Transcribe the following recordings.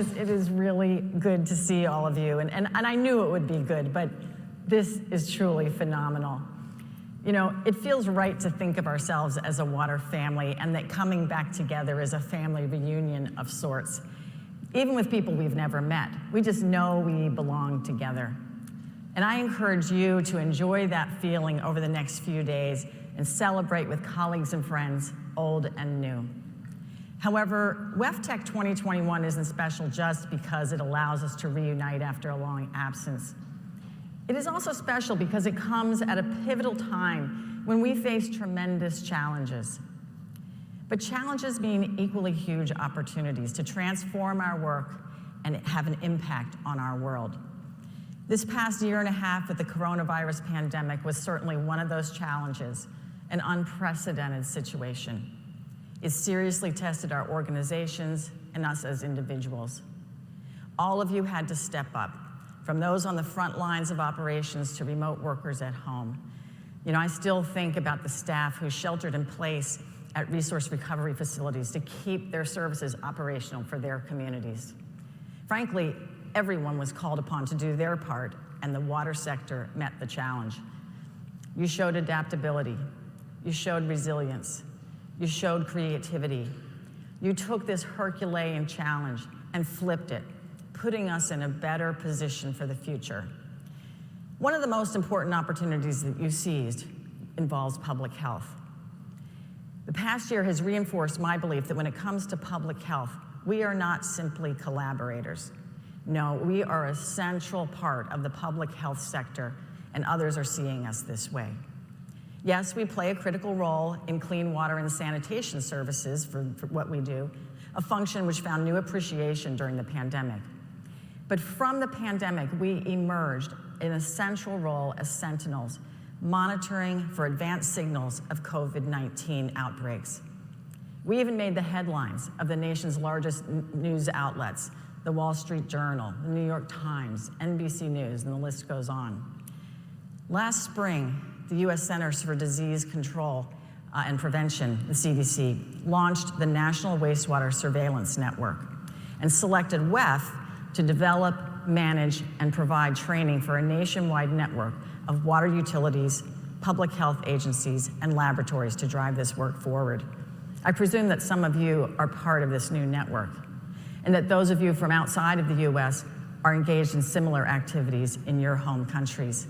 It is really good to see all of you, and I knew it would be good, but this is truly phenomenal. You know, it feels right to think of ourselves as a water family, and that coming back together is a family reunion of sorts. Even with people we've never met, we just know we belong together. And I encourage you to enjoy that feeling over the next few days and celebrate with colleagues and friends, old and new. However, WEFTEC 2021 isn't special just because it allows us to reunite after a long absence. It is also special because it comes at a pivotal time when we face tremendous challenges. But challenges mean equally huge opportunities to transform our work and have an impact on our world. This past year and a half with the coronavirus pandemic was certainly one of those challenges, an unprecedented situation. It seriously tested our organizations and us as individuals. All of you had to step up, from those on the front lines of operations to remote workers at home. You know, I still think about the staff who sheltered in place at resource recovery facilities to keep their services operational for their communities. Frankly, everyone was called upon to do their part, and the water sector met the challenge. You showed adaptability, you showed resilience, you showed creativity. You took this Herculean challenge and flipped it, putting us in a better position for the future. One of the most important opportunities that you seized involves public health. The past year has reinforced my belief that when it comes to public health, we are not simply collaborators. No, we are a central part of the public health sector, and others are seeing us this way. Yes, we play a critical role in clean water and sanitation services for what we do, a function which found new appreciation during the pandemic. But from the pandemic, we emerged in a central role as sentinels, monitoring for advanced signals of COVID-19 outbreaks. We even made the headlines of the nation's largest news outlets, the Wall Street Journal, the New York Times, NBC News, and the list goes on. Last spring, the U.S. Centers for Disease Control and Prevention, the CDC, launched the National Wastewater Surveillance Network and selected WEF to develop, manage, and provide training for a nationwide network of water utilities, public health agencies, and laboratories to drive this work forward. I presume that some of you are part of this new network, and that those of you from outside of the U.S. are engaged in similar activities in your home countries.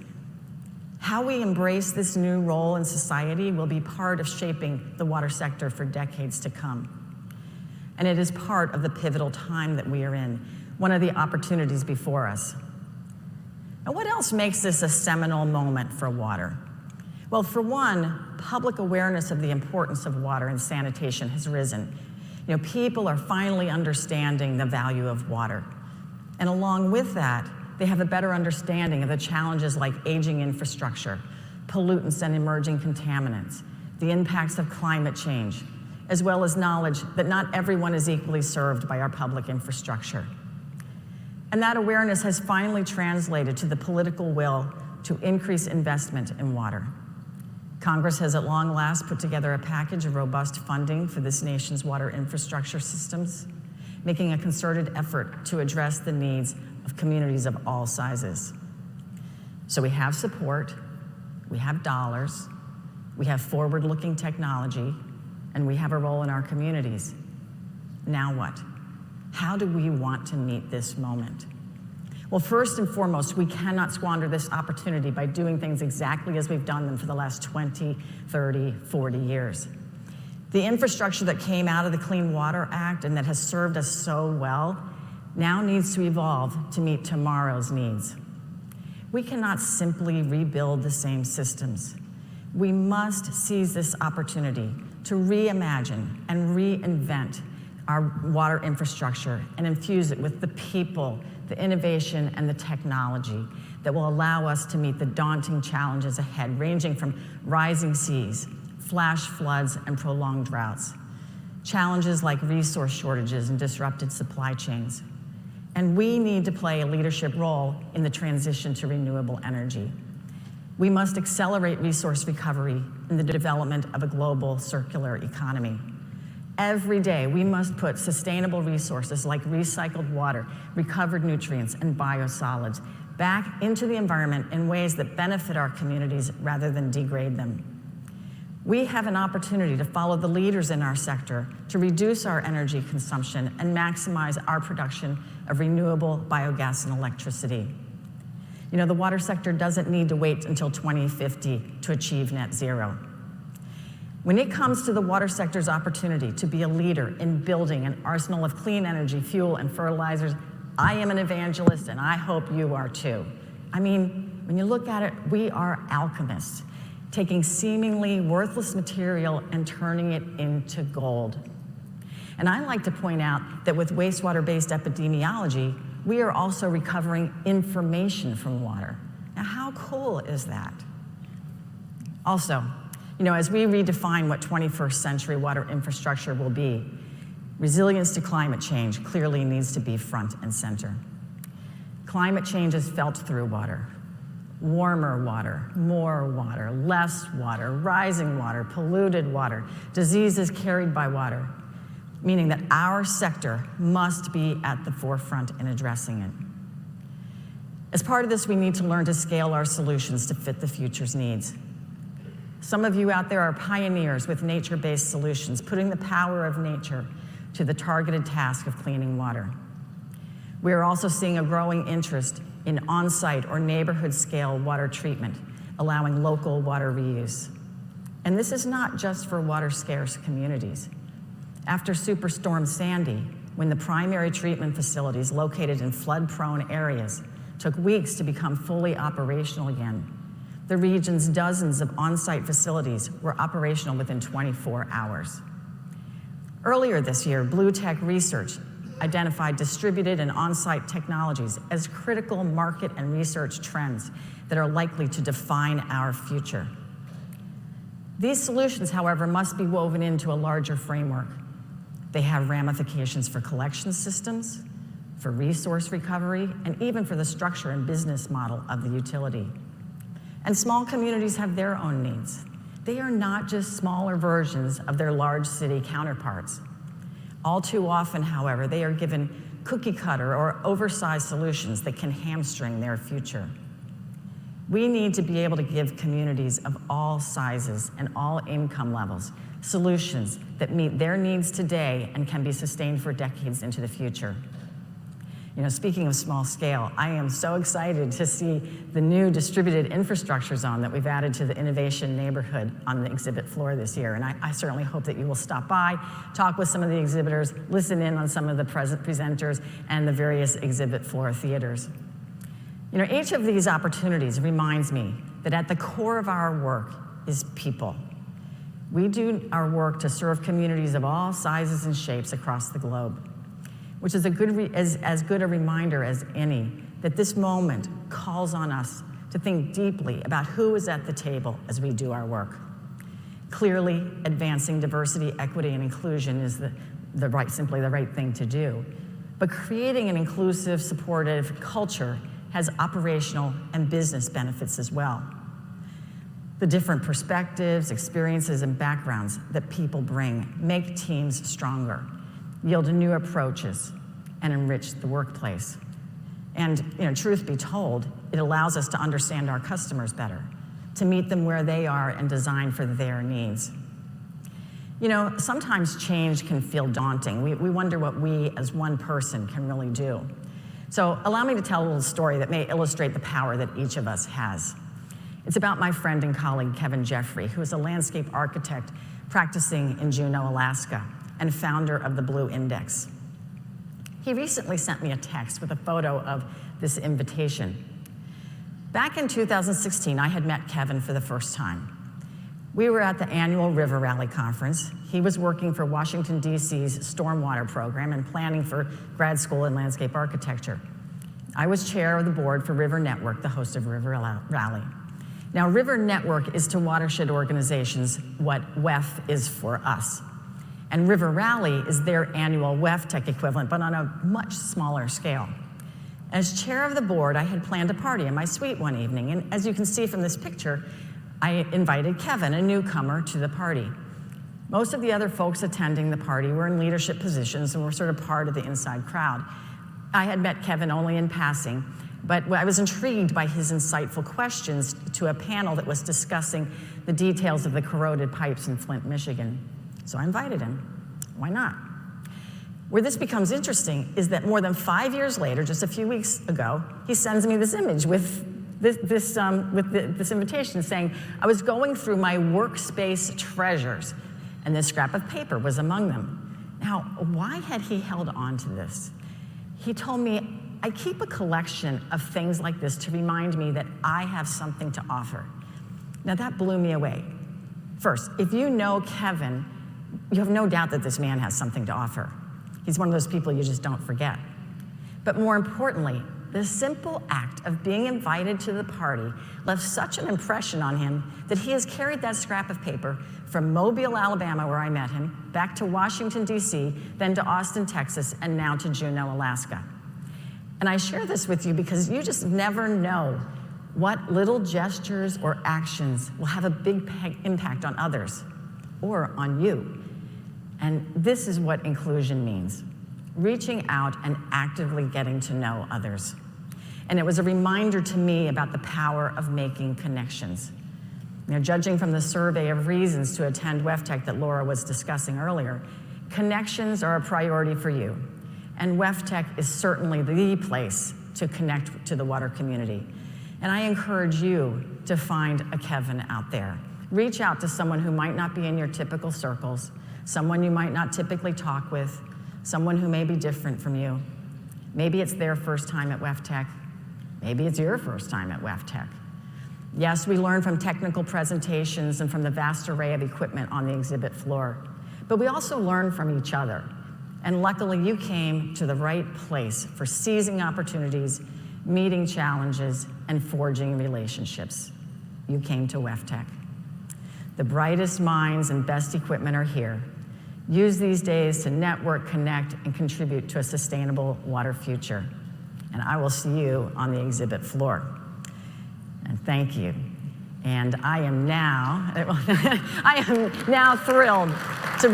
How we embrace this new role in society will be part of shaping the water sector for decades to come. And it is part of the pivotal time that we are in, one of the opportunities before us. And what else makes this a seminal moment for water? Well, for one, public awareness of the importance of water and sanitation has risen. You know, people are finally understanding the value of water. And along with that, they have a better understanding of the challenges like aging infrastructure, pollutants and emerging contaminants, the impacts of climate change, as well as knowledge that not everyone is equally served by our public infrastructure. And that awareness has finally translated to the political will to increase investment in water. Congress has at long last put together a package of robust funding for this nation's water infrastructure systems, making a concerted effort to address the needs of communities of all sizes. So we have support, we have dollars, we have forward-looking technology, and we have a role in our communities. Now what? How do we want to meet this moment? Well, first and foremost, we cannot squander this opportunity by doing things exactly as we've done them for the last 20, 30, 40 years. The infrastructure that came out of the Clean Water Act and that has served us so well now needs to evolve to meet tomorrow's needs. We cannot simply rebuild the same systems. We must seize this opportunity to reimagine and reinvent our water infrastructure and infuse it with the people, the innovation, and the technology that will allow us to meet the daunting challenges ahead, ranging from rising seas, flash floods, and prolonged droughts. Challenges like resource shortages and disrupted supply chains. And we need to play a leadership role in the transition to renewable energy. We must accelerate resource recovery in the development of a global circular economy. Every day, we must put sustainable resources like recycled water, recovered nutrients, and biosolids back into the environment in ways that benefit our communities rather than degrade them. We have an opportunity to follow the leaders in our sector to reduce our energy consumption and maximize our production of renewable biogas and electricity. You know, the water sector doesn't need to wait until 2050 to achieve net zero. When it comes to the water sector's opportunity to be a leader in building an arsenal of clean energy, fuel, and fertilizers, I am an evangelist, and I hope you are too. I mean, when you look at it, we are alchemists, taking seemingly worthless material and turning it into gold. And I like to point out that with wastewater-based epidemiology, we are also recovering information from water. Now, how cool is that? Also, you know, as we redefine what 21st century water infrastructure will be, resilience to climate change clearly needs to be front and center. Climate change is felt through water. Warmer water, more water, less water, rising water, polluted water, diseases carried by water, meaning that our sector must be at the forefront in addressing it. As part of this, we need to learn to scale our solutions to fit the future's needs. Some of you out there are pioneers with nature-based solutions, putting the power of nature to the targeted task of cleaning water. We are also seeing a growing interest in on-site or neighborhood-scale water treatment, allowing local water reuse. And this is not just for water-scarce communities. After Superstorm Sandy, when the primary treatment facilities located in flood-prone areas took weeks to become fully operational again, the region's dozens of on-site facilities were operational within 24 hours. Earlier this year, BlueTech Research identified distributed and on-site technologies as critical market and research trends that are likely to define our future. These solutions, however, must be woven into a larger framework. They have ramifications for collection systems, for resource recovery, and even for the structure and business model of the utility. And small communities have their own needs. They are not just smaller versions of their large city counterparts. All too often, however, they are given cookie-cutter or oversized solutions that can hamstring their future. We need to be able to give communities of all sizes and all income levels solutions that meet their needs today and can be sustained for decades into the future. You know, speaking of small scale, I am so excited to see the new distributed infrastructure zone that we've added to the innovation neighborhood on the exhibit floor this year. And I certainly hope that you will stop by, talk with some of the exhibitors, listen in on some of the presenters and the various exhibit floor theaters. You know, each of these opportunities reminds me that at the core of our work is people. We do our work to serve communities of all sizes and shapes across the globe, which is as good a reminder as any that this moment calls on us to think deeply about who is at the table as we do our work. Clearly, advancing diversity, equity, and inclusion is simply the right thing to do. But creating an inclusive, supportive culture has operational and business benefits as well. The different perspectives, experiences, and backgrounds that people bring make teams stronger, yield new approaches, and enrich the workplace. And, you know, truth be told, it allows us to understand our customers better, to meet them where they are and design for their needs. You know, sometimes change can feel daunting. We wonder what we as one person can really do. So allow me to tell a little story that may illustrate the power that each of us has. It's about my friend and colleague, Kevin Jeffrey, who is a landscape architect practicing in Juneau, Alaska, and founder of the Blue Index. He recently sent me a text with a photo of this invitation. Back in 2016, I had met Kevin for the first time. We were at the annual River Rally Conference. He was working for Washington, D.C.'s stormwater program and planning for grad school in landscape architecture. I was chair of the board for River Network, the host of River Rally. Now, River Network is to watershed organizations what WEF is for us. And River Rally is their annual WEFTEC equivalent, but on a much smaller scale. As chair of the board, I had planned a party in my suite one evening, and as you can see from this picture, I invited Kevin, a newcomer, to the party. Most of the other folks attending the party were in leadership positions and were sort of part of the inside crowd. I had met Kevin only in passing, but I was intrigued by his insightful questions to a panel that was discussing the details of the corroded pipes in Flint, Michigan. So I invited him. Why not? Where this becomes interesting is that more than 5 years later, just a few weeks ago, he sends me this image with this invitation saying, I was going through my workspace treasures, and this scrap of paper was among them. Now, why had he held on to this? He told me, I keep a collection of things like this to remind me that I have something to offer. Now that blew me away. First, if you know Kevin, you have no doubt that this man has something to offer. He's one of those people you just don't forget. But more importantly, the simple act of being invited to the party left such an impression on him that he has carried that scrap of paper from Mobile, Alabama, where I met him, back to Washington, D.C., then to Austin, Texas, and now to Juneau, Alaska. And I share this with you because you just never know what little gestures or actions will have a big impact on others or on you. And this is what inclusion means: reaching out and actively getting to know others. And it was a reminder to me about the power of making connections. You know, judging from the survey of reasons to attend WEFTEC that Laura was discussing earlier, connections are a priority for you. And WEFTEC is certainly the place to connect to the water community. And I encourage you to find a Kevin out there. Reach out to someone who might not be in your typical circles, someone you might not typically talk with, someone who may be different from you. Maybe it's their first time at WEFTEC. Maybe it's your first time at WEFTEC. Yes, we learn from technical presentations and from the vast array of equipment on the exhibit floor, but we also learn from each other. And luckily, you came to the right place for seizing opportunities, meeting challenges, and forging relationships. You came to WEFTEC. The brightest minds and best equipment are here. Use these days to network, connect, and contribute to a sustainable water future. And I will see you on the exhibit floor. And thank you. And I am now thrilled to